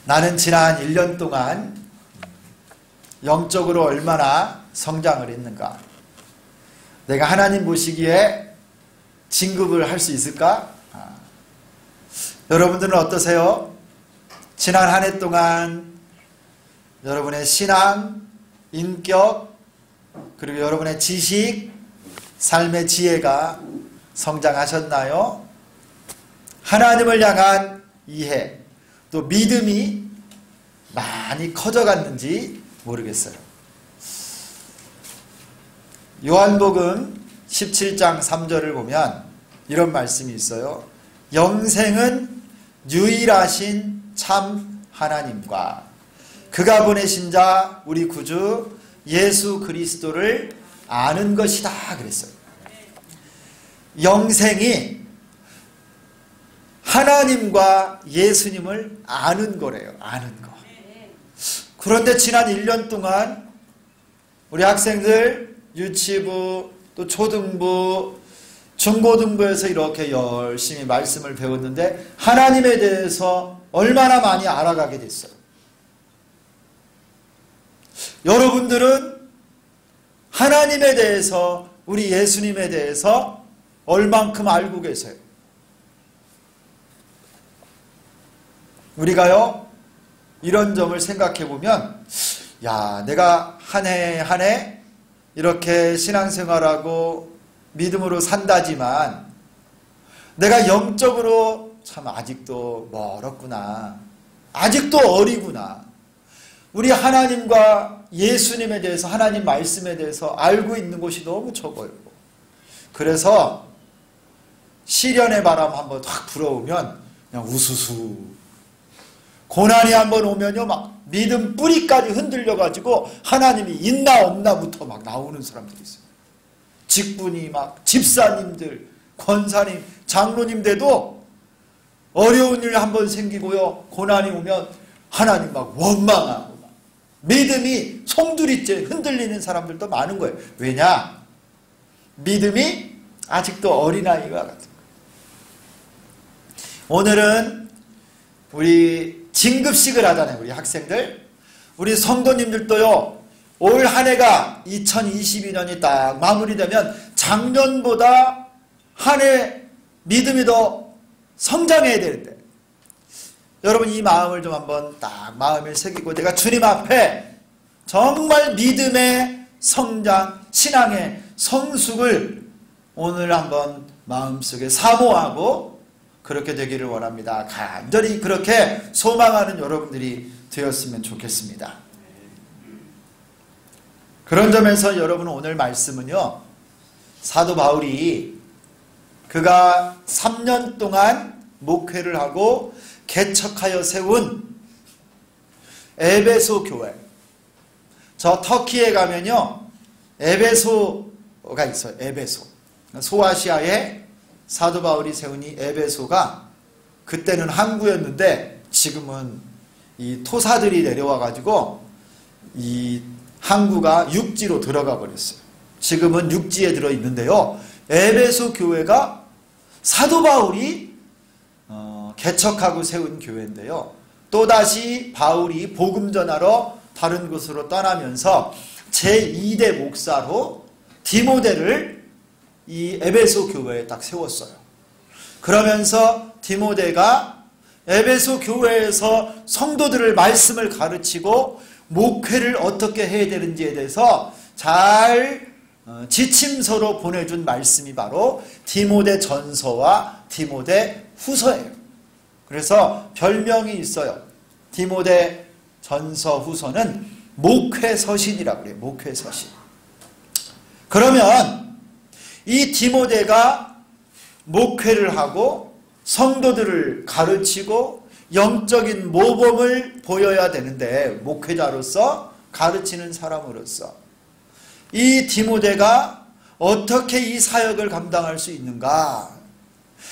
나는 지난 1년 동안 영적으로 얼마나 성장을 했는가? 내가 하나님 보시기에 진급을 할 수 있을까? 여러분들은 어떠세요? 지난 한 해 동안 여러분의 신앙, 인격, 그리고 여러분의 지식, 삶의 지혜가 성장하셨나요? 하나님을 향한 이해, 또 믿음이 많이 커져갔는지 모르겠어요. 요한복음 17장 3절을 보면 이런 말씀이 있어요. 영생은 유일하신 참 하나님과 그가 보내신 자 우리 구주 예수 그리스도를 아는 것이다 그랬어요. 영생이 하나님과 예수님을 아는 거래요. 아는 거. 그런데 지난 1년 동안 우리 학생들 유치부 또 초등부 중고등부에서 이렇게 열심히 말씀을 배웠는데 하나님에 대해서 얼마나 많이 알아가게 됐어요. 여러분들은 하나님에 대해서 우리 예수님에 대해서 얼만큼 알고 계세요? 우리가요 이런 점을 생각해 보면 야 내가 한 해 한 해 이렇게 신앙생활하고 믿음으로 산다지만 내가 영적으로 참 아직도 멀었구나. 아직도 어리구나. 우리 하나님과 예수님에 대해서 하나님 말씀에 대해서 알고 있는 것이 너무 적어요. 그래서 시련의 바람 한번 확 불어오면 그냥 우수수. 고난이 한번 오면요 막 믿음 뿌리까지 흔들려가지고 하나님이 있나 없나부터 막 나오는 사람들이 있어요. 직분이 막 집사님들, 권사님, 장로님들도 어려운 일 한번 생기고요. 고난이 오면 하나님 막 원망하고 막 믿음이 송두리째 흔들리는 사람들도 많은 거예요. 왜냐? 믿음이 아직도 어린아이와 같은 거예요. 오늘은 우리 진급식을 하잖아요. 우리 학생들. 우리 성도님들도요. 올 한 해가 2022년이 딱 마무리되면 작년보다 한 해 믿음이 더 성장해야 되는데 여러분 이 마음을 좀 한번 딱 마음에 새기고 내가 주님 앞에 정말 믿음의 성장, 신앙의 성숙을 오늘 한번 마음속에 사모하고 그렇게 되기를 원합니다. 간절히 그렇게 소망하는 여러분들이 되었으면 좋겠습니다. 그런 점에서 여러분 오늘 말씀은요. 사도 바울이 그가 3년 동안 목회를 하고 개척하여 세운 에베소 교회. 저 터키에 가면요. 에베소가 있어요. 에베소. 소아시아에 사도 바울이 세운 이 에베소가 그때는 항구였는데 지금은 이 토사들이 내려와 가지고 이 항구가 육지로 들어가 버렸어요. 지금은 육지에 들어 있는데요. 에베소 교회가 사도 바울이 개척하고 세운 교회인데요. 또다시 바울이 복음 전하러 다른 곳으로 떠나면서 제2대 목사로 디모데를 이 에베소 교회에 딱 세웠어요. 그러면서 디모데가 에베소 교회에서 성도들을 말씀을 가르치고 목회를 어떻게 해야 되는지에 대해서 잘 지침서로 보내준 말씀이 바로 디모데 전서와 디모데 후서예요. 그래서 별명이 있어요. 디모데 전서 후서는 목회서신이라고 그래요. 목회서신. 그러면 이 디모데가 목회를 하고 성도들을 가르치고 영적인 모범을 보여야 되는데 목회자로서 가르치는 사람으로서 이 디모데가 어떻게 이 사역을 감당할 수 있는가?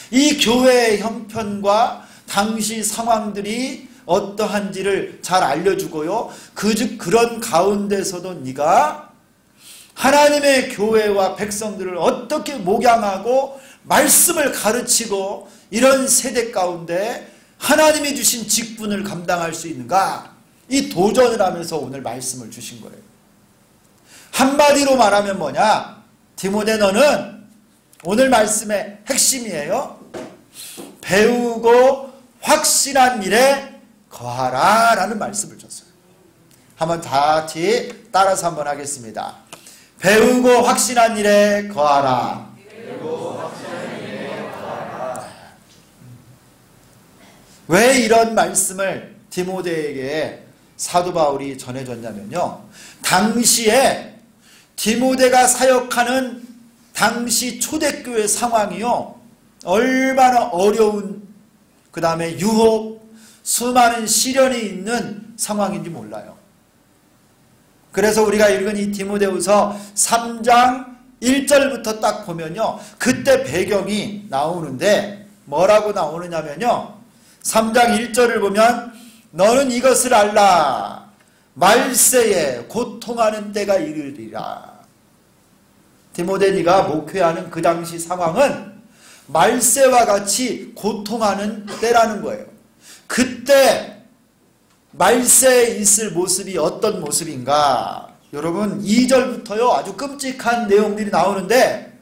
이 교회의 형편과 당시 상황들이 어떠한지를 잘 알려주고요. 그런 가운데서도 네가 하나님의 교회와 백성들을 어떻게 목양하고 말씀을 가르치고 이런 세대 가운데 하나님이 주신 직분을 감당할 수 있는가? 이 도전을 하면서 오늘 말씀을 주신 거예요. 한마디로 말하면 뭐냐? 디모데 너는 오늘 말씀의 핵심이에요. 배우고 확신한 일에 거하라 라는 말씀을 줬어요. 한번 다 같이 따라서 한번 하겠습니다. 배우고 확신한 일에 거하라. 왜 이런 말씀을 디모데에게 사도 바울이 전해줬냐면요. 당시에 디모데가 사역하는 당시 초대교회 상황이요. 얼마나 어려운, 그 다음에 유혹, 수많은 시련이 있는 상황인지 몰라요. 그래서 우리가 읽은 이 디모데후서 3장 1절부터 딱 보면요. 그때 배경이 나오는데 뭐라고 나오느냐면요. 3장 1절을 보면 너는 이것을 알라. 말세에 고통하는 때가 이르리라. 디모데 네가 목회하는 그 당시 상황은 말세와 같이 고통하는 때라는 거예요. 그때 말세에 있을 모습이 어떤 모습인가? 여러분 2절부터요 아주 끔찍한 내용들이 나오는데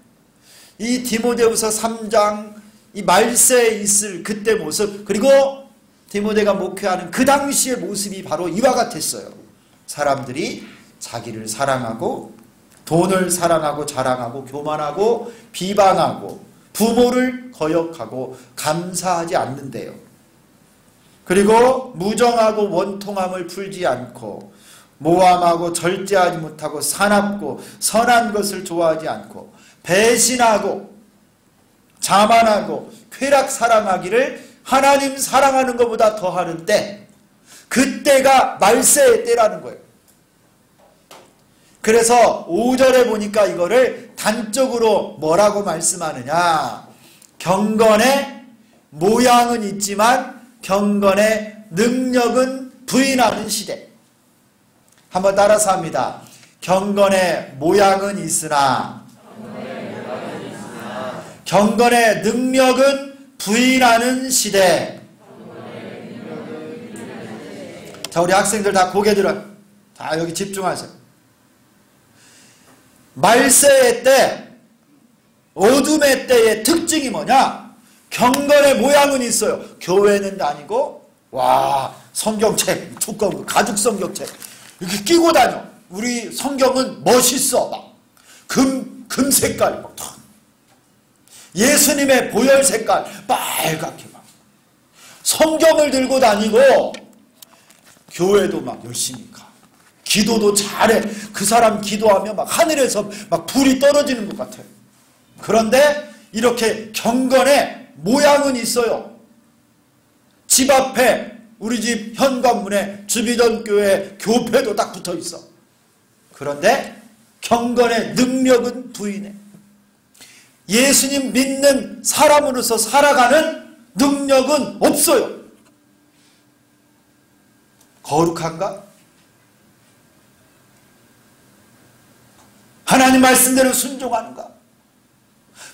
이 디모데후서 3장 이 말세에 있을 그때 모습, 그리고 디모데가 목회하는 그 당시의 모습이 바로 이와 같았어요. 사람들이 자기를 사랑하고 돈을 사랑하고 자랑하고 교만하고 비방하고 부모를 거역하고 감사하지 않는데요. 그리고 무정하고 원통함을 풀지 않고 모함하고 절제하지 못하고 사납고 선한 것을 좋아하지 않고 배신하고 자만하고 쾌락 사랑하기를 하나님 사랑하는 것보다 더하는 때, 그때가 말세의 때라는 거예요. 그래서 5절에 보니까 이거를 단적으로 뭐라고 말씀하느냐? 경건의 모양은 있지만 경건의 능력은 부인하는 시대. 한번 따라서 합니다. 경건의 모양은 있으나 경건의 능력은 부인하는 시대. 자, 우리 학생들 다 고개 들어요. 다 여기 집중하세요. 말세의 때, 어둠의 때의 특징이 뭐냐? 경건의 모양은 있어요. 교회는 다니고, 와, 성경책, 두꺼운 가죽 성경책 이렇게 끼고 다녀. 우리 성경은 멋있어. 막 금 색깔 막 예수님의 보혈 색깔 빨갛게 막 성경을 들고 다니고 교회도 막 열심히 가. 기도도 잘해. 그 사람 기도하면 막 하늘에서 막 불이 떨어지는 것 같아요. 그런데 이렇게 경건의 모양은 있어요. 집 앞에 우리 집 현관문에 주비전교회 교패도 딱 붙어 있어. 그런데 경건의 능력은 부인해. 예수님 믿는 사람으로서 살아가는 능력은 없어요. 거룩한가? 하나님 말씀대로 순종하는가?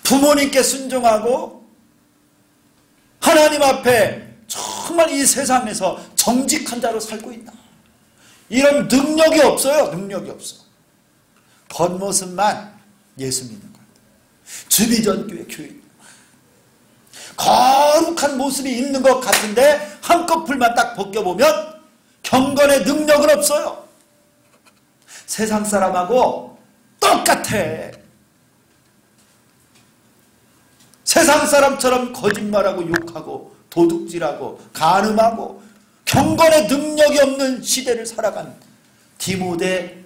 부모님께 순종하고 하나님 앞에 정말 이 세상에서 정직한 자로 살고 있나? 이런 능력이 없어요. 능력이 없어. 겉모습만 예수 믿는 거예요. 주비전교회 교인. 거룩한 모습이 있는 것 같은데 한꺼풀만 딱 벗겨보면 경건의 능력은 없어요. 세상 사람하고 똑같아. 세상 사람처럼 거짓말하고 욕하고 도둑질하고 간음하고 경건의 능력이 없는 시대를 살아간 디모데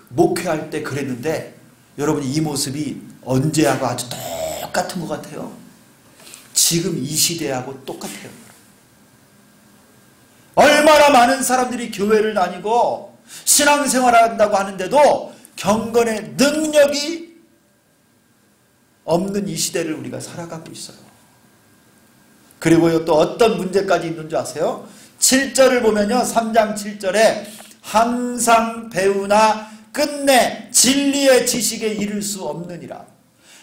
목회할 때 그랬는데 여러분 이 모습이 언제하고 아주 똑같은 것 같아요. 지금 이 시대하고 똑같아요. 얼마나 많은 사람들이 교회를 다니고 신앙생활을 한다고 하는데도 경건의 능력이 없는 이 시대를 우리가 살아가고 있어요. 그리고요 또 어떤 문제까지 있는 줄 아세요? 7절을 보면요 3장 7절에 항상 배우나 끝내 진리의 지식에 이를 수 없느니라.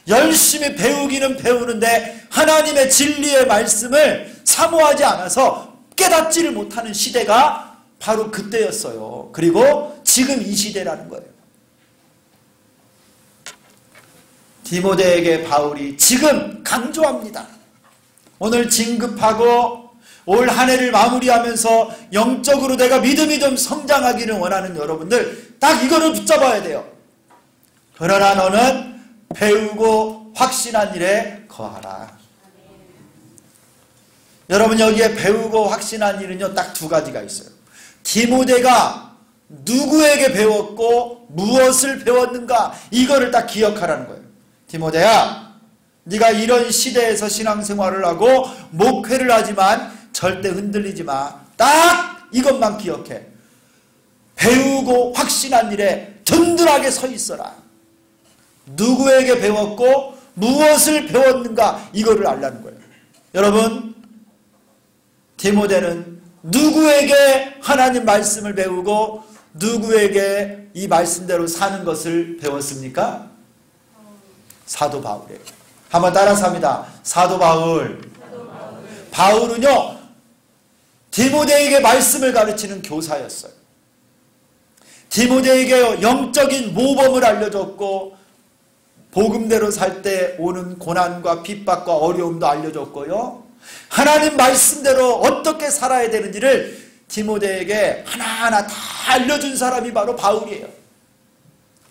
열심히 배우기는 배우는데 하나님의 진리의 말씀을 사모하지 않아서 깨닫지를 못하는 시대가 바로 그때였어요. 그리고 지금 이 시대라는 거예요. 디모데에게 바울이 지금 강조합니다. 오늘 진급하고 올 한 해를 마무리하면서 영적으로 내가 믿음이 좀 성장하기를 원하는 여러분들 딱 이거를 붙잡아야 돼요. 그러나 너는 배우고 확신한 일에 거하라. 여러분 여기에 배우고 확신한 일은요 딱 두 가지가 있어요. 디모데가 누구에게 배웠고 무엇을 배웠는가 이거를 딱 기억하라는 거예요. 디모데야, 네가 이런 시대에서 신앙생활을 하고 목회를 하지만 절대 흔들리지 마. 딱 이것만 기억해. 배우고 확신한 일에 든든하게 서 있어라. 누구에게 배웠고 무엇을 배웠는가 이거를 알라는 거예요. 여러분, 디모데는 누구에게 하나님 말씀을 배우고 누구에게 이 말씀대로 사는 것을 배웠습니까? 사도 바울이에요. 한번 따라서 합니다. 사도 바울. 바울은요 디모데에게 말씀을 가르치는 교사였어요. 디모데에게 영적인 모범을 알려줬고 복음대로 살 때 오는 고난과 핍박과 어려움도 알려줬고요. 하나님 말씀대로 어떻게 살아야 되는지를 디모데에게 하나하나 다 알려준 사람이 바로 바울이에요.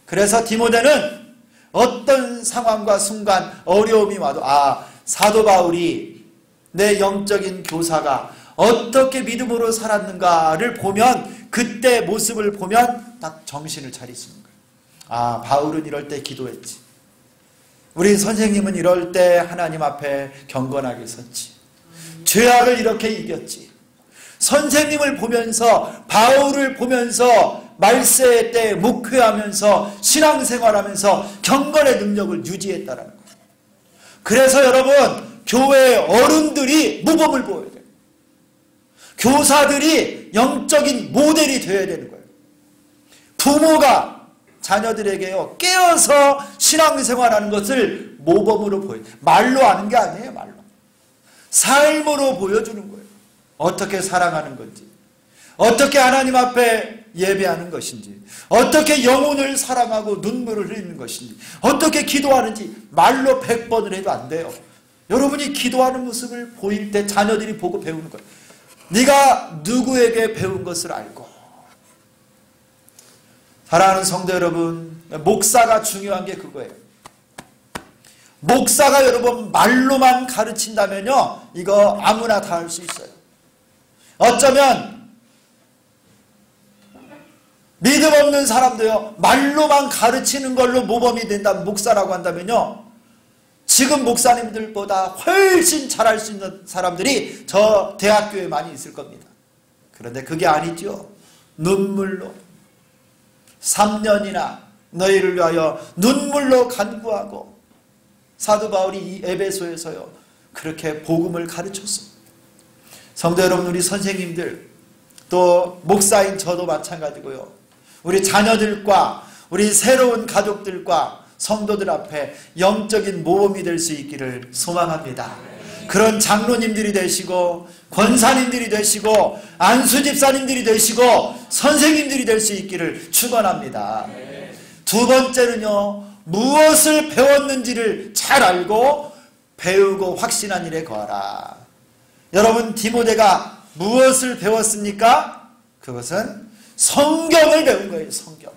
그래서 디모데는 어떤 상황과 순간 어려움이 와도 사도 바울이 내 영적인 교사가 어떻게 믿음으로 살았는가를 보면 그때 모습을 보면 딱 정신을 차릴 수 있는 거예요. 바울은 이럴 때 기도했지. 우리 선생님은 이럴 때 하나님 앞에 경건하게 섰지. 죄악을 이렇게 이겼지. 선생님을 보면서 바울을 보면서 말세 때 목회하면서 신앙생활하면서 경건의 능력을 유지했다는 거예요. 그래서 여러분 교회 어른들이 모범을 보여야 돼요. 교사들이 영적인 모델이 되어야 되는 거예요. 부모가 자녀들에게요 깨어서 신앙생활하는 것을 모범으로 보여요. 말로 하는 게 아니에요. 말로. 삶으로 보여주는 거예요. 어떻게 사랑하는 건지, 어떻게 하나님 앞에 예배하는 것인지, 어떻게 영혼을 사랑하고 눈물을 흘리는 것인지, 어떻게 기도하는지 말로 100번을 해도 안 돼요. 여러분이 기도하는 모습을 보일 때 자녀들이 보고 배우는 거예요. 네가 누구에게 배운 것을 알고. 사랑하는 성도 여러분, 목사가 중요한 게 그거예요. 목사가 여러분 말로만 가르친다면요 이거 아무나 다 할 수 있어요. 어쩌면 믿음 없는 사람도요 말로만 가르치는 걸로 모범이 된다면 목사라고 한다면요 지금 목사님들보다 훨씬 잘할 수 있는 사람들이 저 대학교에 많이 있을 겁니다. 그런데 그게 아니죠. 눈물로 3년이나 너희를 위하여 눈물로 간구하고 사도 바울이 이 에베소에서요 그렇게 복음을 가르쳤습니다. 성도 여러분, 우리 선생님들 또 목사인 저도 마찬가지고요. 우리 자녀들과 우리 새로운 가족들과 성도들 앞에 영적인 모범이 될 수 있기를 소망합니다. 그런 장로님들이 되시고 권사님들이 되시고 안수집사님들이 되시고 선생님들이 될 수 있기를 축원합니다. 두 번째는요, 무엇을 배웠는지를 잘 알고 배우고 확신한 일에 거하라. 여러분, 디모데가 무엇을 배웠습니까? 그것은 성경을 배운 거예요. 성경.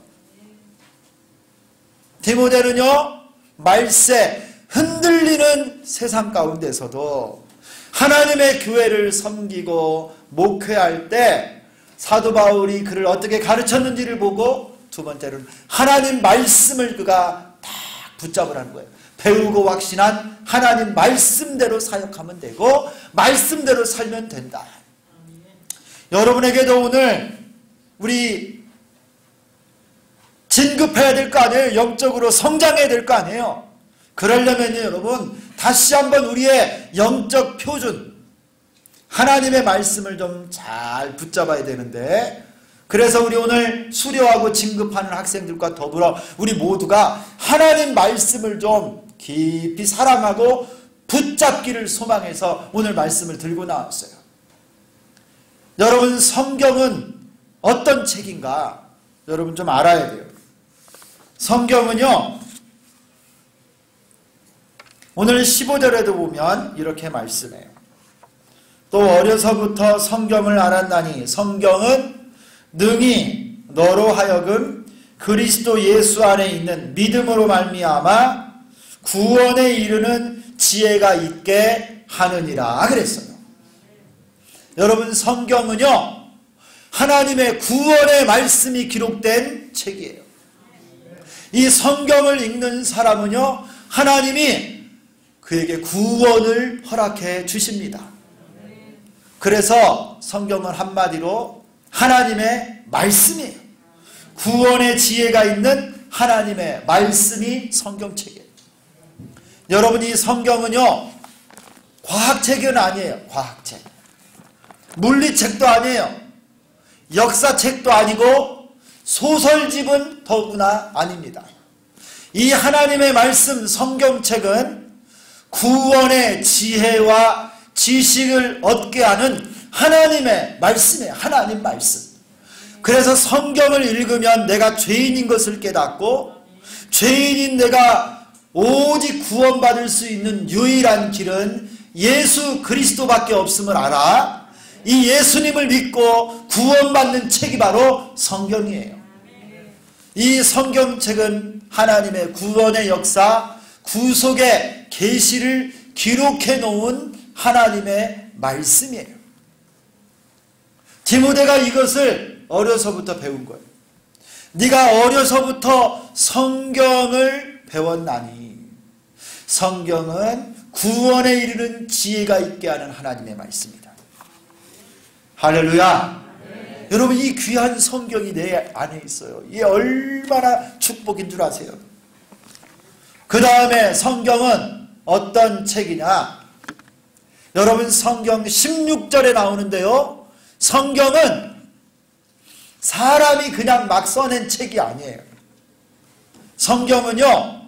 디모데는요 말세 흔들리는 세상 가운데서도 하나님의 교회를 섬기고 목회할 때 사도 바울이 그를 어떻게 가르쳤는지를 보고 두 번째로는 하나님 말씀을 그가 딱 붙잡으라는 거예요. 배우고 확신한 하나님 말씀대로 사역하면 되고 말씀대로 살면 된다. 여러분에게도 오늘 우리 진급해야 될 거 아니에요. 영적으로 성장해야 될 거 아니에요. 그러려면요 여러분 다시 한번 우리의 영적 표준 하나님의 말씀을 좀 잘 붙잡아야 되는데, 그래서 우리 오늘 수료하고 진급하는 학생들과 더불어 우리 모두가 하나님 말씀을 좀 깊이 사랑하고 붙잡기를 소망해서 오늘 말씀을 들고 나왔어요. 여러분, 성경은 어떤 책인가? 여러분 좀 알아야 돼요. 성경은요, 오늘 15절에도 보면 이렇게 말씀해요. 또 어려서부터 성경을 알았나니 성경은 능히 너로 하여금 그리스도 예수 안에 있는 믿음으로 말미암아 구원에 이르는 지혜가 있게 하느니라 그랬어요. 여러분, 성경은요, 하나님의 구원의 말씀이 기록된 책이에요. 이 성경을 읽는 사람은요, 하나님이 그에게 구원을 허락해 주십니다. 그래서 성경은 한마디로 하나님의 말씀이에요. 구원의 지혜가 있는 하나님의 말씀이 성경책이에요. 여러분, 이 성경은요, 과학책은 아니에요. 과학책. 물리책도 아니에요. 역사책도 아니고 소설집은 더구나 아닙니다. 이 하나님의 말씀 성경책은 구원의 지혜와 지식을 얻게 하는 하나님의 말씀이에요. 하나님 말씀. 그래서 성경을 읽으면 내가 죄인인 것을 깨닫고 죄인인 내가 오직 구원받을 수 있는 유일한 길은 예수 그리스도밖에 없음을 알아. 이 예수님을 믿고 구원받는 책이 바로 성경이에요. 이 성경책은 하나님의 구원의 역사, 구속의 계시를 기록해 놓은 하나님의 말씀이에요. 디모데가 이것을 어려서부터 배운 거예요. 네가 어려서부터 성경을 배웠나니 성경은 구원에 이르는 지혜가 있게 하는 하나님의 말씀이다. 할렐루야. 네. 여러분, 이 귀한 성경이 내 안에 있어요. 이게 얼마나 축복인 줄 아세요? 그 다음에 성경은 어떤 책이냐? 여러분, 성경 16절에 나오는데요, 성경은 사람이 그냥 막 써낸 책이 아니에요. 성경은요,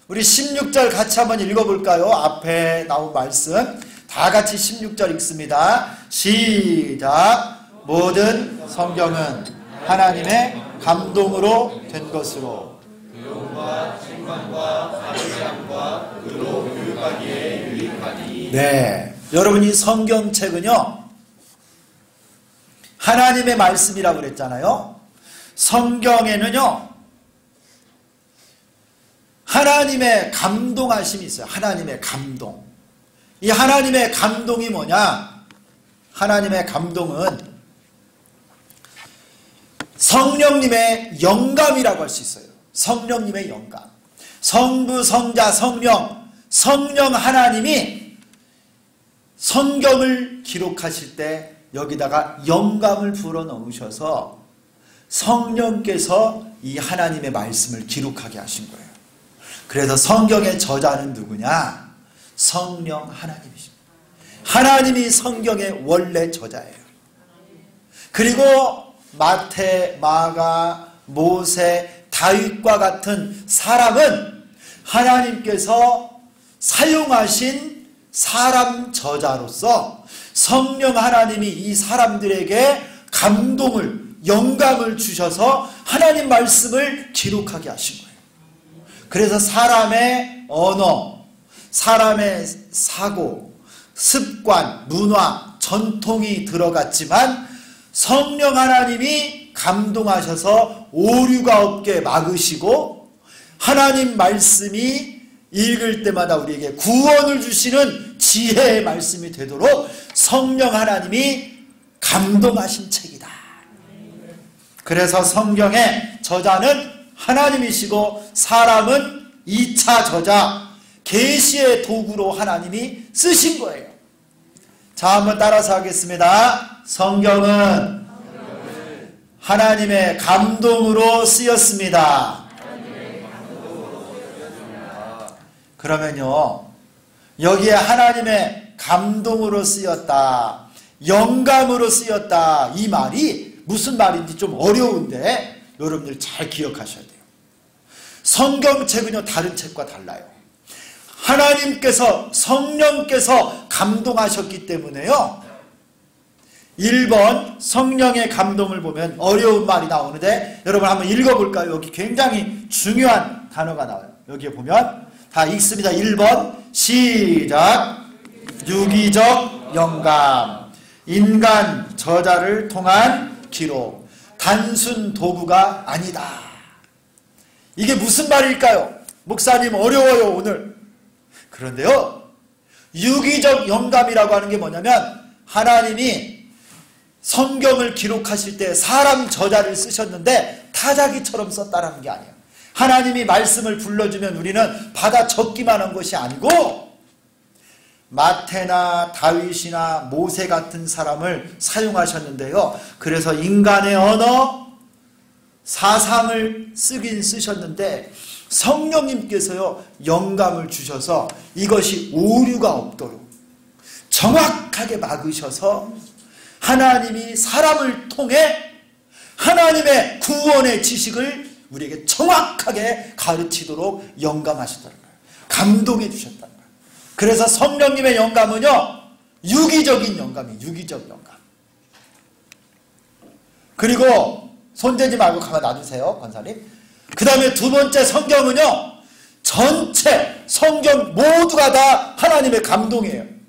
우리 16절 같이 한번 읽어볼까요? 앞에 나온 말씀 다 같이 16절 읽습니다. 시작. 모든 성경은 하나님의 감동으로 된 것으로 교훈과 책망과 가르침과 의로 교육하기에 유익하니. 네, 여러분, 이 성경책은요, 하나님의 말씀이라고 그랬잖아요. 성경에는요, 하나님의 감동하심이 있어요. 하나님의 감동. 이 하나님의 감동이 뭐냐? 하나님의 감동은 성령님의 영감이라고 할 수 있어요. 성령님의 영감. 성부, 성자, 성령, 성령 하나님이 성경을 기록하실 때 여기다가 영감을 불어넣으셔서 성령께서 이 하나님의 말씀을 기록하게 하신 거예요. 그래서 성경의 저자는 누구냐? 성령 하나님이십니다. 하나님이 성경의 원래 저자예요. 그리고 마태, 마가, 모세, 다윗과 같은 사람은 하나님께서 사용하신 사람 저자로서 성령 하나님이 이 사람들에게 감동을, 영감을 주셔서 하나님 말씀을 기록하게 하신 거예요. 그래서 사람의 언어, 사람의 사고, 습관, 문화, 전통이 들어갔지만 성령 하나님이 감동하셔서 오류가 없게 막으시고 하나님 말씀이 읽을 때마다 우리에게 구원을 주시는 지혜의 말씀이 되도록 성령 하나님이 감동하신 책이다. 그래서 성경의 저자는 하나님이시고 사람은 2차 저자, 계시의 도구로 하나님이 쓰신 거예요. 자, 한번 따라서 하겠습니다. 성경은 하나님의 감동으로 쓰였습니다. 그러면요, 여기에 하나님의 감동으로 쓰였다, 영감으로 쓰였다, 이 말이 무슨 말인지 좀 어려운데 여러분들 잘 기억하셔야 돼요. 성경책은요, 다른 책과 달라요. 하나님께서 성령께서 감동하셨기 때문에요. 1번 성령의 감동을 보면 어려운 말이 나오는데 여러분 한번 읽어볼까요? 여기 굉장히 중요한 단어가 나와요. 여기에 보면 다 읽습니다. 1번 시작. 유기적 영감, 인간 저자를 통한 기록, 단순 도구가 아니다. 이게 무슨 말일까요? 목사님 어려워요 오늘. 그런데요, 유기적 영감이라고 하는 게 뭐냐면 하나님이 성경을 기록하실 때 사람 저자를 쓰셨는데 타자기처럼 썼다는 게 아니에요. 하나님이 말씀을 불러주면 우리는 받아 적기만 한 것이 아니고 마태나 다윗이나 모세 같은 사람을 사용하셨는데요. 그래서 인간의 언어, 사상을 쓰긴 쓰셨는데 성령님께서요 영감을 주셔서 이것이 오류가 없도록 정확하게 막으셔서 하나님이 사람을 통해 하나님의 구원의 지식을 우리에게 정확하게 가르치도록 영감하셨다는 거예요. 감동해 주셨다는 거예요. 그래서 성령님의 영감은요 유기적인 영감이에요. 유기적 영감. 그리고 손대지 말고 가만 놔두세요 권사님. 그 다음에 두 번째 성경은요 전체 성경 모두가 다 하나님의 감동이에요.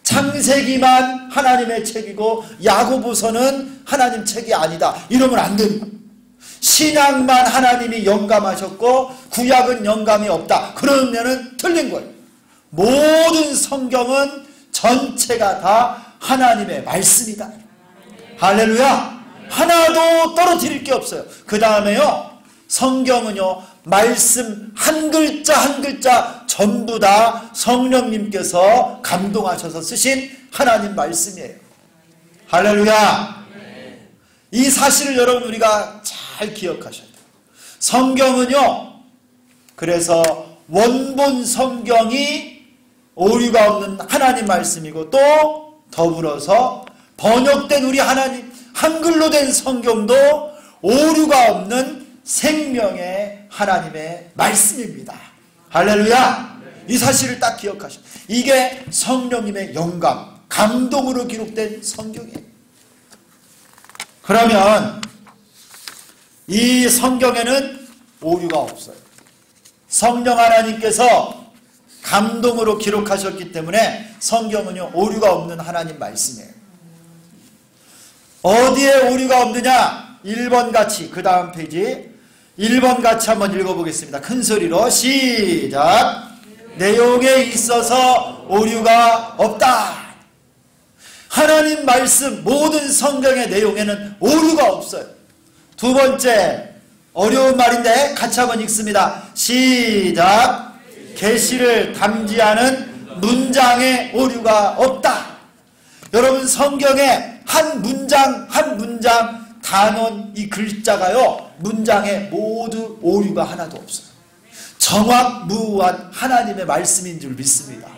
창세기만 하나님의 책이고 야고보서는 하나님 책이 아니다 이러면 안 됩니다. 신약만 하나님이 영감하셨고 구약은 영감이 없다 그러면은 틀린 거예요. 모든 성경은 전체가 다 하나님의 말씀이다. 할렐루야. 하나도 떨어뜨릴 게 없어요. 그 다음에요 성경은요 말씀 한 글자 한 글자 전부 다 성령님께서 감동하셔서 쓰신 하나님 말씀이에요. 할렐루야. 이 사실을 여러분 우리가 잘 기억하셔야 돼요. 성경은요 그래서 원본 성경이 오류가 없는 하나님 말씀이고 또 더불어서 번역된 우리 하나님 한글로 된 성경도 오류가 없는 생명의 하나님의 말씀입니다. 할렐루야. 이 사실을 딱 기억하셔. 이게 성령님의 영감, 감동으로 기록된 성경이에요. 그러면 이 성경에는 오류가 없어요. 성령 하나님께서 감동으로 기록하셨기 때문에 성경은요 오류가 없는 하나님 말씀이에요. 어디에 오류가 없느냐? 1번 같이 그 다음 페이지 1번 같이 한번 읽어보겠습니다. 큰 소리로 시작. 내용에 있어서 오류가 없다. 하나님 말씀 모든 성경의 내용에는 오류가 없어요. 두 번째 어려운 말인데 같이 한번 읽습니다. 시작. 계시를 담지하는 문장에 오류가 없다. 여러분 성경에 한 문장 한 문장 단원 이 글자가요 문장에 모두 오류가 하나도 없어요. 정확무한 하나님의 말씀인 줄 믿습니다.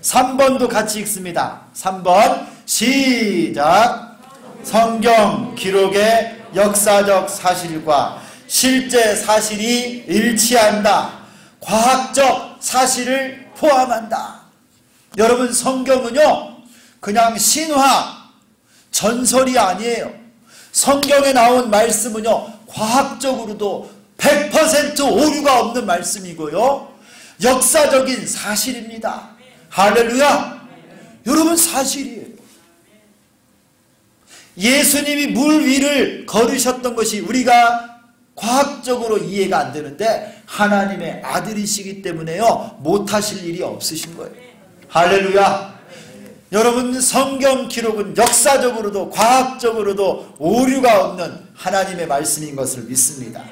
3번도 같이 읽습니다. 3번 시작. 성경 기록의 역사적 사실과 실제 사실이 일치한다. 과학적 사실을 포함한다. 여러분 성경은요 그냥 신화 전설이 아니에요. 성경에 나온 말씀은요 과학적으로도 100% 오류가 없는 말씀이고요 역사적인 사실입니다. 할렐루야. 여러분 사실이에요. 예수님이 물 위를 걸으셨던 것이 우리가 과학적으로 이해가 안 되는데 하나님의 아들이시기 때문에요 못하실 일이 없으신 거예요. 할렐루야. 여러분 성경 기록은 역사적으로도 과학적으로도 오류가 없는 하나님의 말씀인 것을 믿습니다.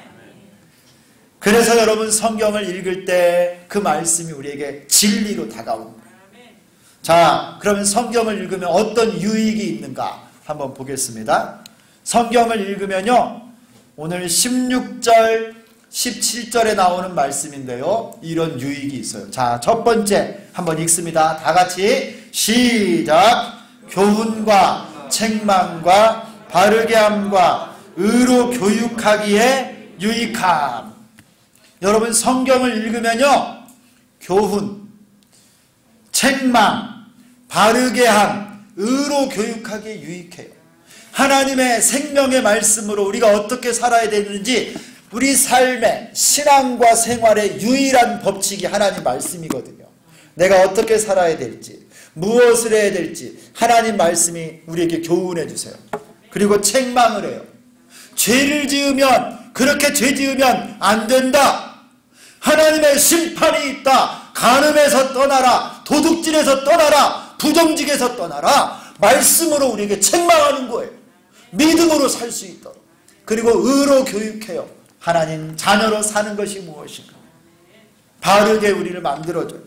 그래서 여러분 성경을 읽을 때 그 말씀이 우리에게 진리로 다가옵니다. 자, 그러면 성경을 읽으면 어떤 유익이 있는가 한번 보겠습니다. 성경을 읽으면요 오늘 16절 17절에 나오는 말씀인데요 이런 유익이 있어요. 자, 첫 번째 한번 읽습니다. 다 같이 시작. 교훈과 책망과 바르게 함과 의로 교육하기에 유익함. 여러분 성경을 읽으면요 교훈, 책망, 바르게 함, 의로 교육하기에 유익해요. 하나님의 생명의 말씀으로 우리가 어떻게 살아야 되는지 우리 삶의 신앙과 생활의 유일한 법칙이 하나님 말씀이거든요. 내가 어떻게 살아야 될지, 무엇을 해야 될지 하나님 말씀이 우리에게 교훈해 주세요. 그리고 책망을 해요. 죄를 지으면, 그렇게 죄 지으면 안 된다. 하나님의 심판이 있다. 간음에서 떠나라. 도둑질에서 떠나라. 부정직에서 떠나라. 말씀으로 우리에게 책망하는 거예요. 믿음으로 살 수 있도록. 그리고 의로 교육해요. 하나님 자녀로 사는 것이 무엇인가. 바르게 우리를 만들어줘요.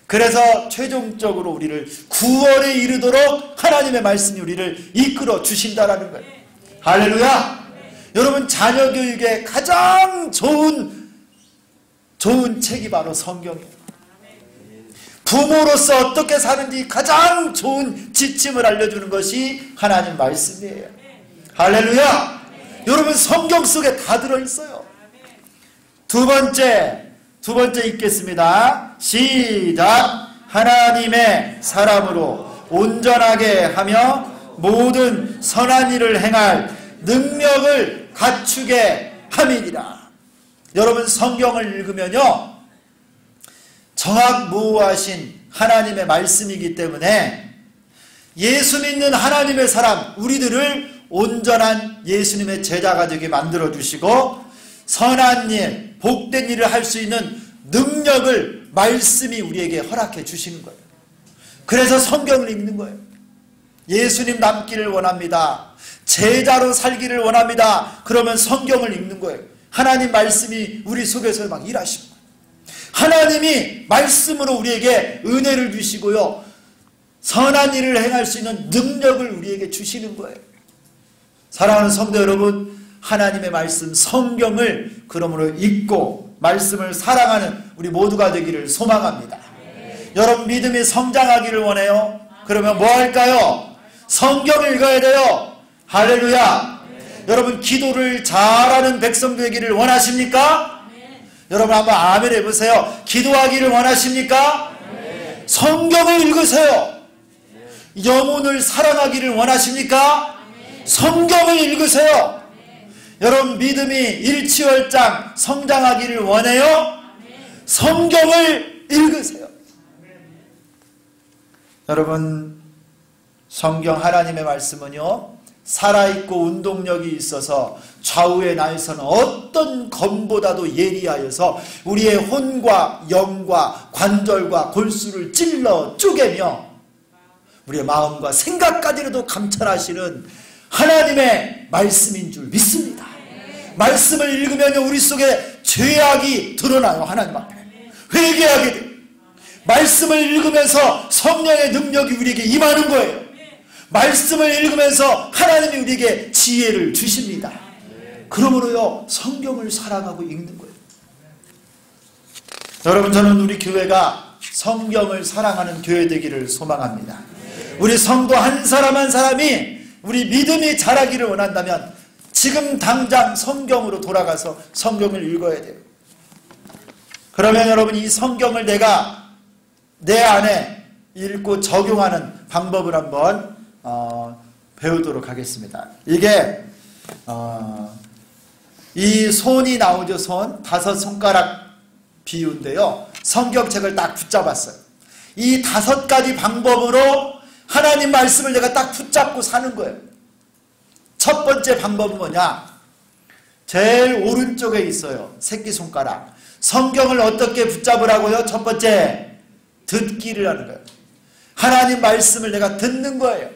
그래서 최종적으로 우리를 구원에 이르도록 하나님의 말씀이 우리를 이끌어 주신다라는 거예요. 할렐루야. 여러분, 자녀 교육에 가장 좋은 책이 바로 성경이에요. 부모로서 어떻게 사는지 가장 좋은 지침을 알려주는 것이 하나님 말씀이에요. 할렐루야. 여러분, 성경 속에 다 들어있어요. 두 번째 읽겠습니다. 시작. 하나님의 사람으로 온전하게 하며 모든 선한 일을 행할 능력을 갖추게 함이니라. 여러분, 성경을 읽으면요, 정확무오하신 하나님의 말씀이기 때문에 예수 믿는 하나님의 사람, 우리들을 온전한 예수님의 제자가 되게 만들어주시고 선한 일, 복된 일을 할 수 있는 능력을 말씀이 우리에게 허락해 주시는 거예요. 그래서 성경을 읽는 거예요. 예수님 닮기를 원합니다. 제자로 살기를 원합니다. 그러면 성경을 읽는 거예요. 하나님 말씀이 우리 속에서 막 일하시는 거예요. 하나님이 말씀으로 우리에게 은혜를 주시고요, 선한 일을 행할 수 있는 능력을 우리에게 주시는 거예요. 사랑하는 성도 여러분, 하나님의 말씀 성경을 그러므로 읽고 말씀을 사랑하는 우리 모두가 되기를 소망합니다. 여러분, 믿음이 성장하기를 원해요. 그러면 뭐 할까요? 성경을 읽어야 돼요. 할렐루야. 여러분, 기도를 잘하는 백성 되기를 원하십니까? 여러분, 한번 아멘 해보세요. 기도하기를 원하십니까? 성경을 읽으세요. 영혼을 사랑하기를 원하십니까? 성경을 읽으세요. 여러분, 믿음이 일취월장 성장하기를 원해요? 성경을 읽으세요. 여러분, 성경 하나님의 말씀은요, 살아있고 운동력이 있어서 좌우의 나에서는 어떤 검보다도 예리하여서 우리의 혼과 영과 관절과 골수를 찔러 쪼개며 우리의 마음과 생각까지도 감찰하시는 하나님의 말씀인 줄 믿습니다. 말씀을 읽으면 우리 속에 죄악이 드러나요. 하나님 앞에 회개하게 돼요. 말씀을 읽으면서 성령의 능력이 우리에게 임하는 거예요. 말씀을 읽으면서 하나님이 우리에게 지혜를 주십니다. 그러므로요, 성경을 사랑하고 읽는 거예요. 여러분, 저는 우리 교회가 성경을 사랑하는 교회 되기를 소망합니다. 우리 성도 한 사람 한 사람이 우리 믿음이 자라기를 원한다면 지금 당장 성경으로 돌아가서 성경을 읽어야 돼요. 그러면 여러분, 이 성경을 내가 내 안에 읽고 적용하는 방법을 한번 배우도록 하겠습니다. 이게 이 손이 나오죠. 손, 5손가락 비유인데요, 성경책을 딱 붙잡았어요. 이 5가지 방법으로 하나님 말씀을 내가 딱 붙잡고 사는 거예요. 첫 번째 방법은 뭐냐? 제일 오른쪽에 있어요. 새끼손가락. 성경을 어떻게 붙잡으라고요? 첫 번째, 듣기를 하는 거예요. 하나님 말씀을 내가 듣는 거예요.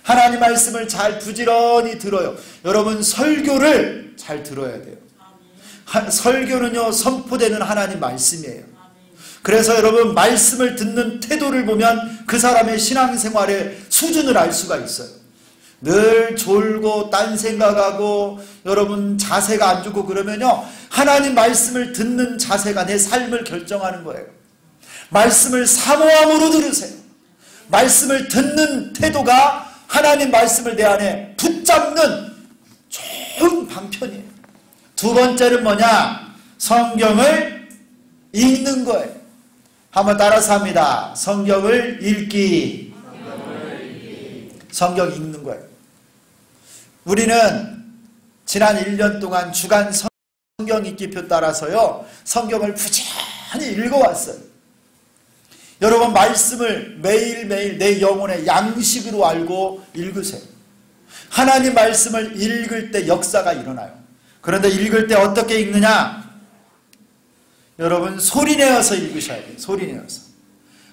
하나님 말씀을 잘 부지런히 들어요. 여러분, 설교를 잘 들어야 돼요. 설교는요, 선포되는 하나님 말씀이에요. 그래서 여러분, 말씀을 듣는 태도를 보면 그 사람의 신앙생활의 수준을 알 수가 있어요. 늘 졸고 딴 생각하고 여러분 자세가 안 좋고 그러면요, 하나님 말씀을 듣는 자세가 내 삶을 결정하는 거예요. 말씀을 사모함으로 들으세요. 말씀을 듣는 태도가 하나님 말씀을 내 안에 붙잡는 좋은 방편이에요. 두 번째는 뭐냐? 성경을 읽는 거예요. 한번 따라서 합니다. 성경을 읽기. 성경 읽는 거예요. 우리는 지난 1년 동안 주간 성경 읽기표 따라서요, 성경을 부지런히 읽어왔어요. 여러분, 말씀을 매일매일 내 영혼의 양식으로 알고 읽으세요. 하나님 말씀을 읽을 때 역사가 일어나요. 그런데 읽을 때 어떻게 읽느냐? 여러분, 소리내어서 읽으셔야 돼요. 소리내어서.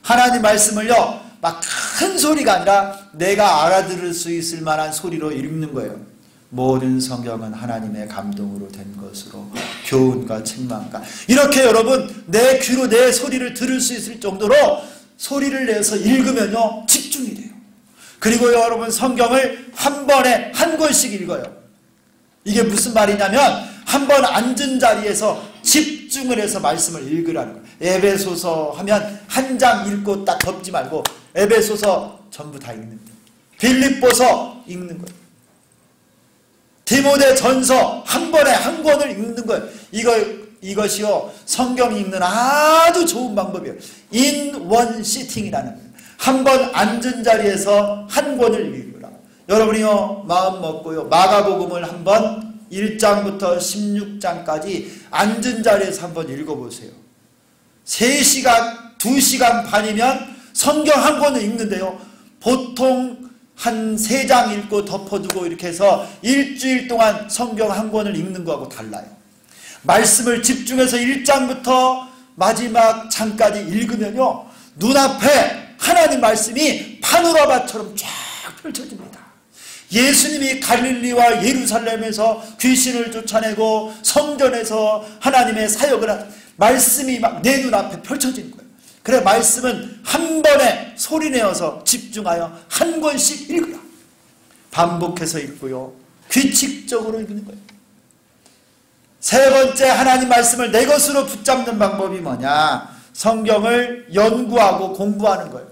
하나님 말씀을요, 막 큰 소리가 아니라 내가 알아들을 수 있을 만한 소리로 읽는 거예요. 모든 성경은 하나님의 감동으로 된 것으로 교훈과 책망과, 이렇게 여러분 내 귀로 내 소리를 들을 수 있을 정도로 소리를 내서 읽으면요 집중이 돼요. 그리고 여러분, 성경을 한 번에 한 권씩 읽어요. 이게 무슨 말이냐면, 한 번 앉은 자리에서 집중을 해서 말씀을 읽으라는 거예요. 에베소서 하면 한 장 읽고 딱 덮지 말고 에베소서 전부 다 읽는 거예요. 빌립보서 읽는 거예요. 디모데전서 한 번에 한 권을 읽는 거예요. 이것이요, 성경 읽는 아주 좋은 방법이에요. In one sitting이라는 거예요. 한 번 앉은 자리에서 한 권을 읽으라. 여러분이요, 마음 먹고요, 마가복음을 한번 1장부터 16장까지 앉은 자리에서 한번 읽어보세요. 3시간, 2시간 반이면 성경 한 권을 읽는데요, 보통 한 3장 읽고 덮어두고 이렇게 해서 일주일 동안 성경 한 권을 읽는 거하고 달라요. 말씀을 집중해서 1장부터 마지막 장까지 읽으면요, 눈앞에 하나님 말씀이 파노라마처럼 쫙 펼쳐집니다. 예수님이 갈릴리와 예루살렘에서 귀신을 쫓아내고 성전에서 하나님의 사역을 한 말씀이 막 내 눈앞에 펼쳐지는 거예요. 그래, 말씀은 한 번에 소리내어서 집중하여 한 권씩 읽으라. 반복해서 읽고요, 규칙적으로 읽는 거예요. 세 번째, 하나님 말씀을 내 것으로 붙잡는 방법이 뭐냐? 성경을 연구하고 공부하는 거예요.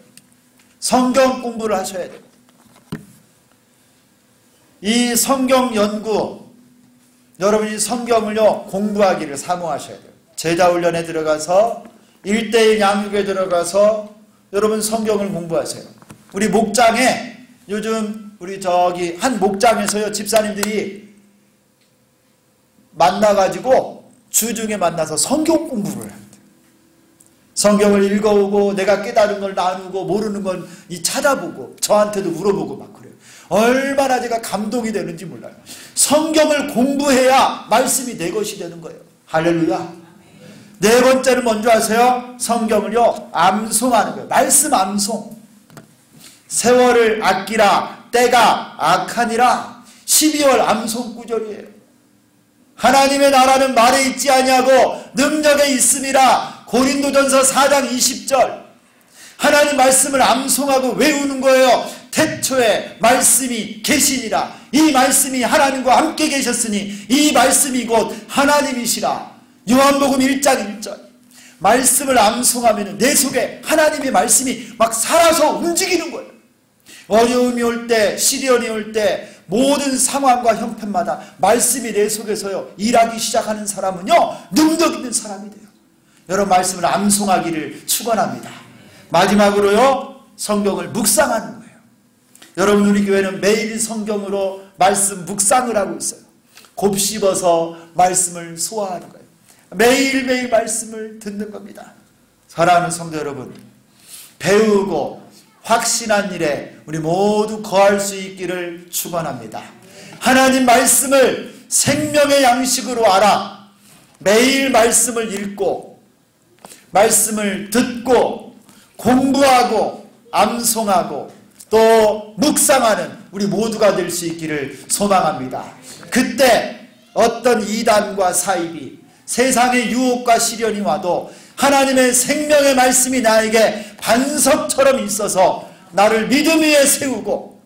성경 공부를 하셔야 돼요. 이 성경 연구, 여러분이 성경을요 공부하기를 사모하셔야 돼요. 제자훈련에 들어가서 1:1 양육에 들어가서 여러분 성경을 공부하세요. 우리 목장에 요즘 우리 저기 한 목장에서요, 집사님들이 만나가지고 주중에 만나서 성경 공부를 합니다. 성경을 읽어오고 내가 깨달은 걸 나누고 모르는 건 찾아보고 저한테도 물어보고 막 그래요. 얼마나 제가 감동이 되는지 몰라요. 성경을 공부해야 말씀이 내 것이 되는 거예요. 할렐루야. 네 번째는 뭔지 아세요? 성경을요 암송하는 거예요. 말씀 암송. 세월을 아끼라 때가 악하니라. 12월 암송 구절이에요. 하나님의 나라는 말에 있지 아니하고 능력에 있음이라. 고린도전서 4장 20절. 하나님 말씀을 암송하고 외우는 거예요. 태초에 말씀이 계시니라. 이 말씀이 하나님과 함께 계셨으니 이 말씀이 곧 하나님이시라. 요한복음 1장 1절. 말씀을 암송하면 내 속에 하나님의 말씀이 막 살아서 움직이는 거예요. 어려움이 올 때, 시련이 올 때, 모든 상황과 형편마다 말씀이 내 속에서요 일하기 시작하는 사람은요 능력 있는 사람이 돼요. 여러분, 말씀을 암송하기를 축원합니다. 마지막으로요, 성경을 묵상하는 거예요. 여러분, 우리 교회는 매일 성경으로 말씀 묵상을 하고 있어요. 곱씹어서 말씀을 소화하는 거예요. 매일매일 말씀을 듣는 겁니다. 사랑하는 성도 여러분, 배우고 확신한 일에 우리 모두 거할 수 있기를 축원합니다. 하나님 말씀을 생명의 양식으로 알아 매일 말씀을 읽고 말씀을 듣고 공부하고 암송하고 또 묵상하는 우리 모두가 될 수 있기를 소망합니다. 그때 어떤 이단과 사입이, 세상의 유혹과 시련이 와도 하나님의 생명의 말씀이 나에게 반석처럼 있어서 나를 믿음 위에 세우고,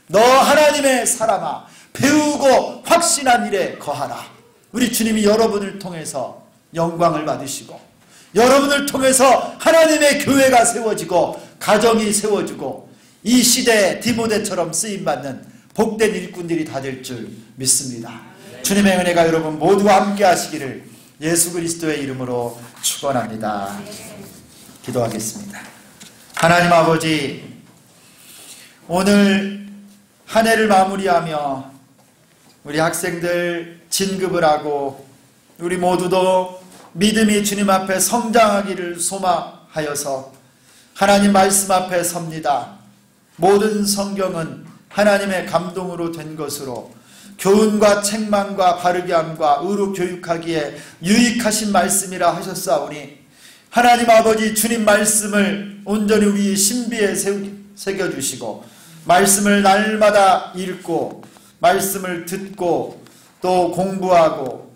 너 하나님의 사람아 배우고 확신한 일에 거하라. 우리 주님이 여러분을 통해서 영광을 받으시고 여러분을 통해서 하나님의 교회가 세워지고 가정이 세워지고 이 시대에 디모데처럼 쓰임받는 복된 일꾼들이 다 될 줄 믿습니다. 주님의 은혜가 여러분 모두와 함께 하시기를 예수 그리스도의 이름으로 축원합니다. 기도하겠습니다. 하나님 아버지, 오늘 한 해를 마무리하며 우리 학생들 진급을 하고 우리 모두도 믿음이 주님 앞에 성장하기를 소망하여서 하나님 말씀 앞에 섭니다. 모든 성경은 하나님의 감동으로 된 것으로 교훈과 책망과 바르게 함과 의로 교육하기에 유익하신 말씀이라 하셨사오니 하나님 아버지, 주님 말씀을 온전히 우리 신비에 새겨주시고 말씀을 날마다 읽고 말씀을 듣고 또 공부하고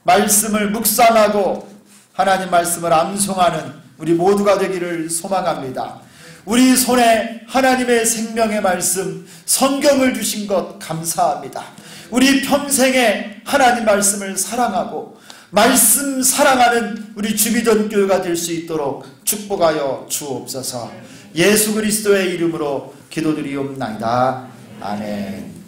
말씀을 묵상하고 하나님 말씀을 암송하는 우리 모두가 되기를 소망합니다. 우리 손에 하나님의 생명의 말씀 성경을 주신 것 감사합니다. 우리 평생에 하나님 말씀을 사랑하고 말씀 사랑하는 우리 주비전 교회가 될 수 있도록 축복하여 주옵소서. 예수 그리스도의 이름으로 기도드리옵나이다. 아멘.